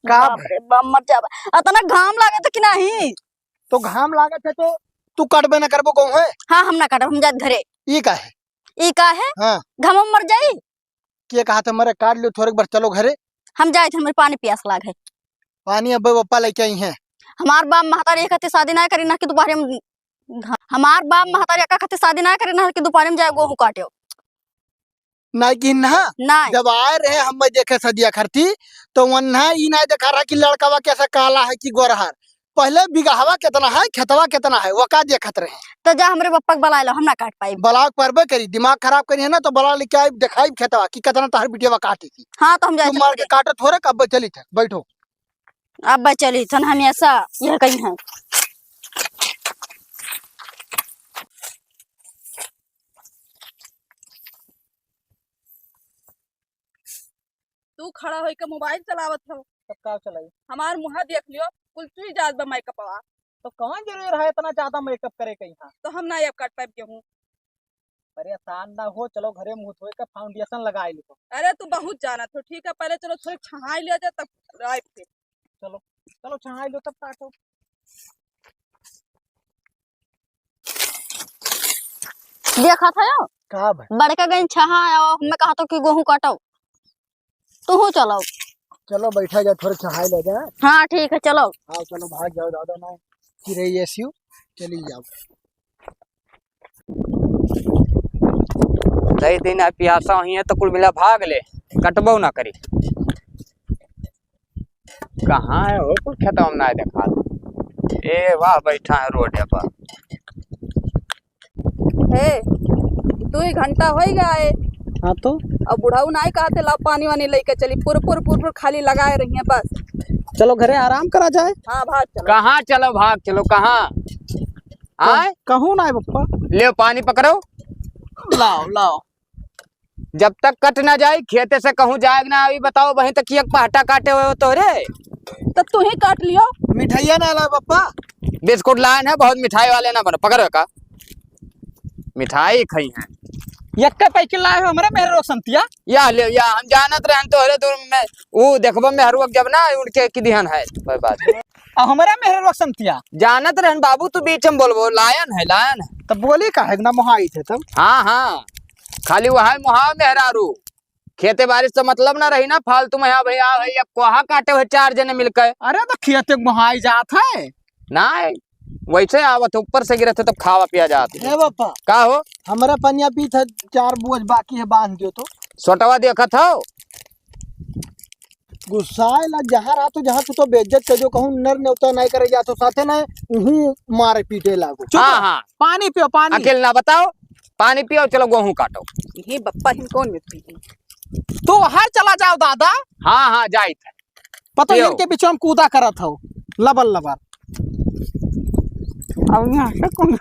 बाप रे बाप मर जाबा। अतना घाम लागे तो कि नहीं। तो घाम लागत है तो तू कटबे न करबो कहूं है। हाँ हम ना काटब, हम जात घरे। ई का है? ई का है? हाँ घाम में मर जाई। के कहा था मरे काट लियो थोड़े बार चलो घरे। हम जाए थे, हमारे पानी प्यास लाग है। पानी अब पप्पा लेके आई है। हमार बाप महतारी एक खातिर शादी ना करी ना कि दोपहर में। हमार बाप महतारी एक खातिर शादी ना करी ना कि दोपहर में जाए गेहूं काटे। नहीं कि ना नहीं जब आए रहे हम देखे सदिया खरती तो वन्हा ई नहीं देखा रहा कि लड़कावा कैसा काला है कि गोरहर। पहले बिगहवा कितना है खेतवा कितना है वो का देखत रहे। तो जा हमरे पप्पा के बला लो, हम ना काट पाई। बलाक परबे करी दिमाग खराब करी है ना तो बला लेके आई दिखाई खेतवा कि कितना तहर बिटिया काटी थी। हाँ तो हम जाए तुम मार के काटे थोड़े कब चली थे बैठो। अब चली थन हमेशा यह कहीं है। तू खड़ा होकर मोबाइल चलावत हो। तब का चलाई हमार मुँह देख लियो, कुल तू ही जात बा मेकअपवा। तो कहाँ जरूर है इतना ज्यादा मेकअप करे कहीं। तो हम ना अब काट पाइब गेहूं। परेशान ना हो चलो घरे मुंह धोए का फाउंडेशन लगाए लो। अरे तू बहुत जानत हो। ठीक है पहले चलो थोड़ी छहाई लिया जाए तब आए फिर। चलो चलो छहाई लो तब काटो। देखा था यो कहा भाई बड़का गई छहा हमें कहा तो कि गेहूं काटो। तू चलो। चलो बैठा जाए थोड़े छहाई ले जाए। हाँ ठीक है चलो। हाँ चलो भाग जाओ दादा ना कि रही है सीयू चली जाओ। दही दिन प्यासा हुई है तो कुल मिला भाग ले कटबो ना करी। कहाँ है हो कुल खेतवा में ना देखा। ए वाह बैठा है रोड पर। हे तू ही घंटा हो गया है। हाँ तो अब बुढ़ाऊ ना कहते ला पानी वानी लेके चली पुर खाली लगाए रही है बस। चलो घरे आराम करा जाए। हाँ भाग चलो। कहाँ चलो भाग चलो कहाँ आए कहूँ ना पप्पा। ले पानी पकड़ो लाओ लाओ। जब तक कट ना जाए खेते से कहूँ जाएग ना अभी बताओ वहीं तक एक पहाटा काटे हुए हो तो रे। तो तू ही काट लियो। मिठाइया ना ला पप्पा। बिस्कुट लाए है बहुत मिठाई वाले ना बनो पकड़ो का मिठाई खाई है। यक्का पैके लाए हो हमारे मेरे रोशनतिया। या ले या हम जानत रहन तो हरे दूर में वो देखबो में हरुआ जब ना उनके की ध्यान है कोई बात हमारे मेरे रोशनतिया जानत रहन बाबू तू बीच में बोलबो लायन है लायन है। तब बोली का है ना मोहाई थे तब। हाँ हाँ खाली वहा मुहा मेहरारू खेते बारिश से मतलब ना रही ना फालतू में भैया भैया कोहा काटे हुए 4 जने मिलकर। अरे तो खेते मोहाई जात है ना वैसे आवत ऊपर से गिरते तब खावा पिया जाती हे पापा का हो हमारा पनिया पी था 4 बोझ बाकी है बांध दियो तो। सोटवा देखत हो गुस्साए ला जहाँ रहा तो जहाँ तू तो बेइज्जत कर जो कहूँ नर न्योता नहीं करे जा तो साथे ना उहू मारे पीटे लागो। हाँ हाँ पानी पियो पानी। अकेले ना बताओ पानी पियो चलो गेहूं काटो। ये बप्पा हिन कौन मिलती है। तो हर चला जाओ दादा। हाँ हाँ जाई थे पता पियो। इनके पीछे हम कूदा करत हो लबर लबर। अब यहाँ से कौन